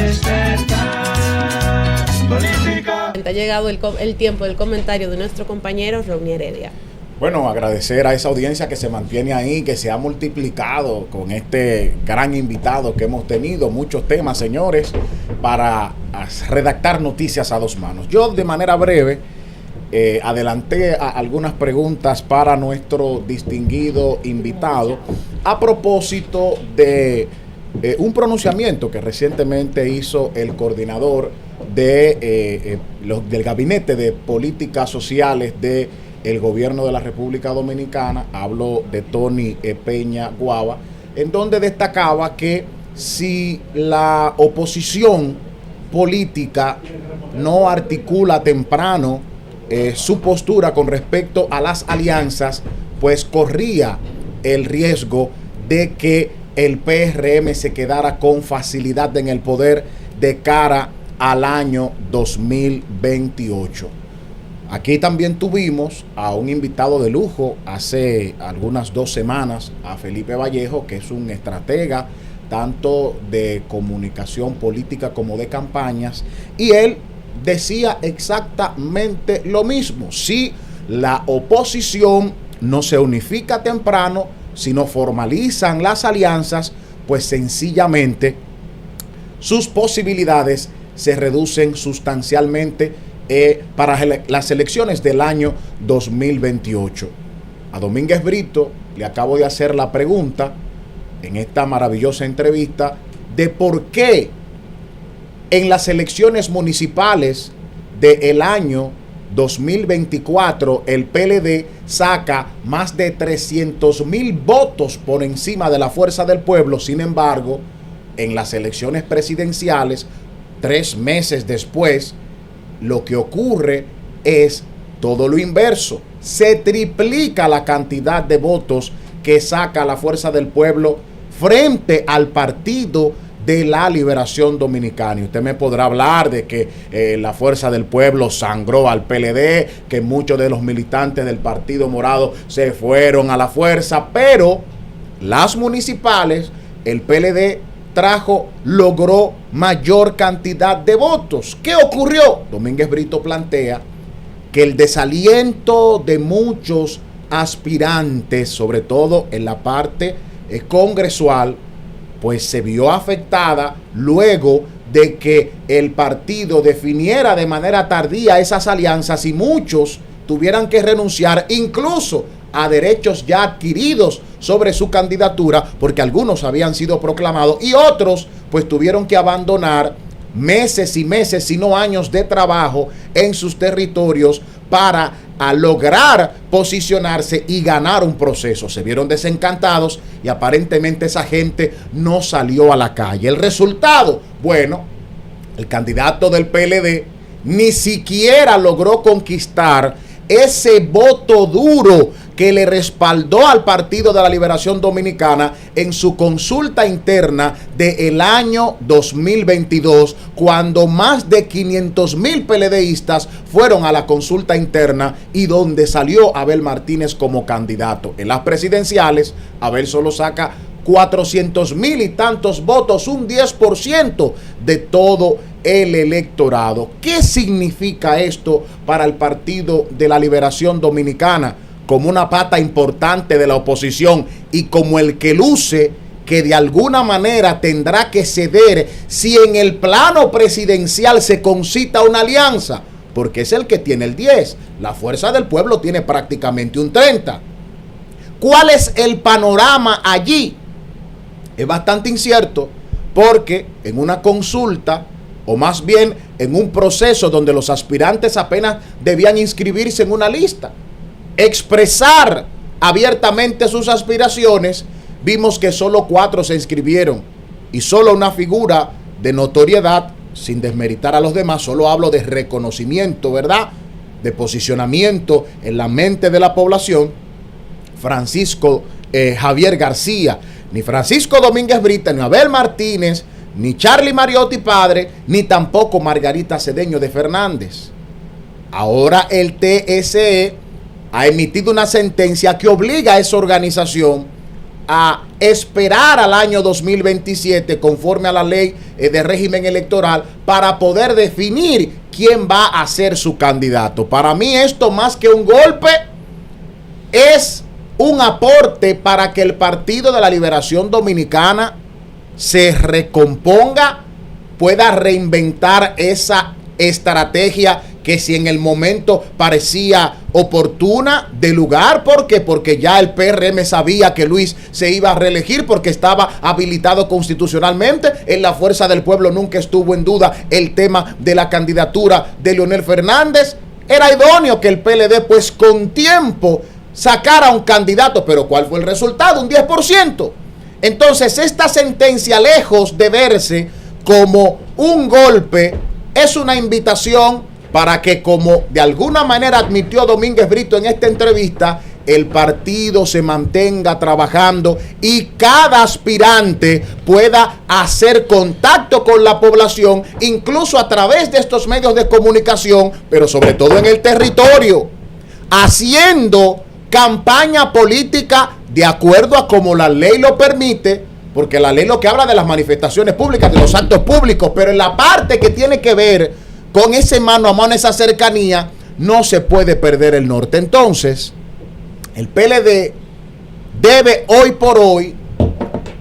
Despertar Político. Ha llegado el tiempo del comentario de nuestro compañero Ronnie Heredia. Bueno, agradecer a esa audiencia que se mantiene ahí, que se ha multiplicado con este gran invitado que hemos tenido. Muchos temas, señores, para redactar noticias a dos manos. Yo, de manera breve, adelanté algunas preguntas para nuestro distinguido invitado a propósito de un pronunciamiento que recientemente hizo el coordinador del Gabinete de Políticas Sociales del Gobierno de la República Dominicana. Hablo de Tony Peña Guava, en donde destacaba que si la oposición política no articula temprano su postura con respecto a las alianzas, pues corría el riesgo de que el PRM se quedara con facilidad en el poder de cara al año 2028. Aquí también tuvimos a un invitado de lujo hace algunas 2 semanas, a Felipe Vallejo, que es un estratega tanto de comunicación política como de campañas, y él decía exactamente lo mismo. Si la oposición no se unifica temprano, si no formalizan las alianzas, pues sencillamente sus posibilidades se reducen sustancialmente para las elecciones del año 2028. A Domínguez Brito le acabo de hacer la pregunta en esta maravillosa entrevista de por qué en las elecciones municipales del año 2024 el PLD saca más de 300,000 votos por encima de la Fuerza del Pueblo. Sin embargo, en las elecciones presidenciales, 3 meses después, lo que ocurre es todo lo inverso. Se triplica la cantidad de votos que saca la Fuerza del Pueblo frente al Partido de la Liberación Dominicana. Y usted me podrá hablar de que la Fuerza del Pueblo sangró al PLD, que muchos de los militantes del Partido Morado se fueron a la fuerza, pero las municipales, el PLD logró mayor cantidad de votos. ¿Qué ocurrió? Domínguez Brito plantea que el desaliento de muchos aspirantes, sobre todo en la parte congresual, pues se vio afectada luego de que el partido definiera de manera tardía esas alianzas y muchos tuvieran que renunciar incluso a derechos ya adquiridos sobre su candidatura, porque algunos habían sido proclamados y otros pues tuvieron que abandonar meses y meses, si no años de trabajo en sus territorios para lograr posicionarse y ganar un proceso. Se vieron desencantados y aparentemente esa gente no salió a la calle. El resultado, bueno, el candidato del PLD ni siquiera logró conquistar ese voto duro que le respaldó al Partido de la Liberación Dominicana en su consulta interna del año 2022, cuando más de 500,000 PLDistas fueron a la consulta interna y donde salió Abel Martínez como candidato. En las presidenciales, Abel solo saca 400,000 y tantos votos, un 10% de todo el electorado. ¿Qué significa esto para el Partido de la Liberación Dominicana? Como una pata importante de la oposición y como el que luce que de alguna manera tendrá que ceder si en el plano presidencial se concita una alianza, porque es el que tiene el 10. La Fuerza del Pueblo tiene prácticamente un 30. ¿Cuál es el panorama allí? Es bastante incierto, porque en una consulta, o más bien en un proceso donde los aspirantes apenas debían inscribirse en una lista, expresar abiertamente sus aspiraciones, vimos que solo 4 se inscribieron y solo una figura de notoriedad, sin desmeritar a los demás, solo hablo de reconocimiento, ¿verdad?, de posicionamiento en la mente de la población, Francisco Javier García. Ni Francisco Domínguez Brito, ni Abel Martínez, ni Charlie Mariotti padre, ni tampoco Margarita Cedeño de Fernández. Ahora el TSE ha emitido una sentencia que obliga a esa organización a esperar al año 2027 conforme a la ley de régimen electoral para poder definir quién va a ser su candidato. Para mí esto, más que un golpe, es un aporte para que el Partido de la Liberación Dominicana se recomponga, pueda reinventar esa estrategia que si en el momento parecía oportuna, de lugar. ¿Por qué? Porque ya el PRM sabía que Luis se iba a reelegir porque estaba habilitado constitucionalmente. En la Fuerza del Pueblo nunca estuvo en duda el tema de la candidatura de Leonel Fernández. Era idóneo que el PLD pues con tiempo sacara un candidato, pero ¿cuál fue el resultado? Un 10%. Entonces esta sentencia, lejos de verse como un golpe, es una invitación para que, como de alguna manera admitió Domínguez Brito en esta entrevista, el partido se mantenga trabajando y cada aspirante pueda hacer contacto con la población, incluso a través de estos medios de comunicación, pero sobre todo en el territorio, haciendo campaña política de acuerdo a como la ley lo permite, porque la ley lo que habla de las manifestaciones públicas, de los actos públicos, pero en la parte que tiene que ver con ese mano a mano, esa cercanía, no se puede perder el norte. Entonces, el PLD debe hoy por hoy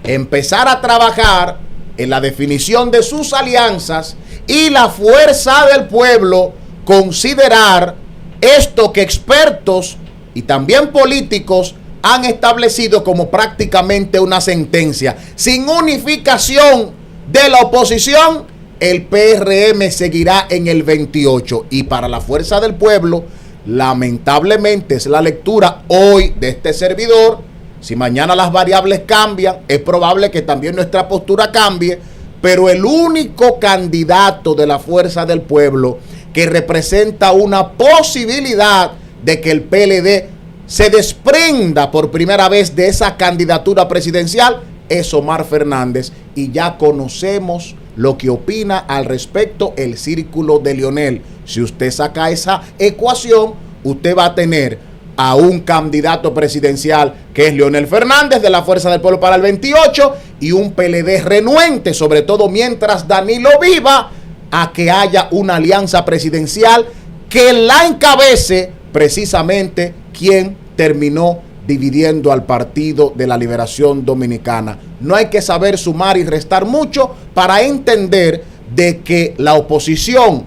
empezar a trabajar en la definición de sus alianzas y la Fuerza del Pueblo considerar esto que expertos y también políticos han establecido como prácticamente una sentencia. Sin unificación de la oposición, el PRM seguirá en el 28. Y para la Fuerza del Pueblo, lamentablemente, es la lectura hoy de este servidor. Si mañana las variables cambian, es probable que también nuestra postura cambie, pero el único candidato de la Fuerza del Pueblo que representa una posibilidad de que el PLD se desprenda por primera vez de esa candidatura presidencial es Omar Fernández, y ya conocemos lo que opina al respecto el círculo de Leonel. Si usted saca esa ecuación, usted va a tener a un candidato presidencial que es Leonel Fernández de la Fuerza del Pueblo para el 28 y un PLD renuente, sobre todo mientras Danilo viva, a que haya una alianza presidencial que la encabece precisamente quien terminó dividiendo al Partido de la Liberación Dominicana. No hay que saber sumar y restar mucho para entender de que la oposición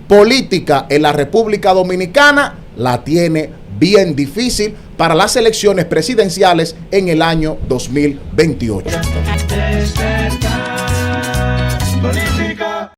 política en la República Dominicana la tiene bien difícil para las elecciones presidenciales en el año 2028.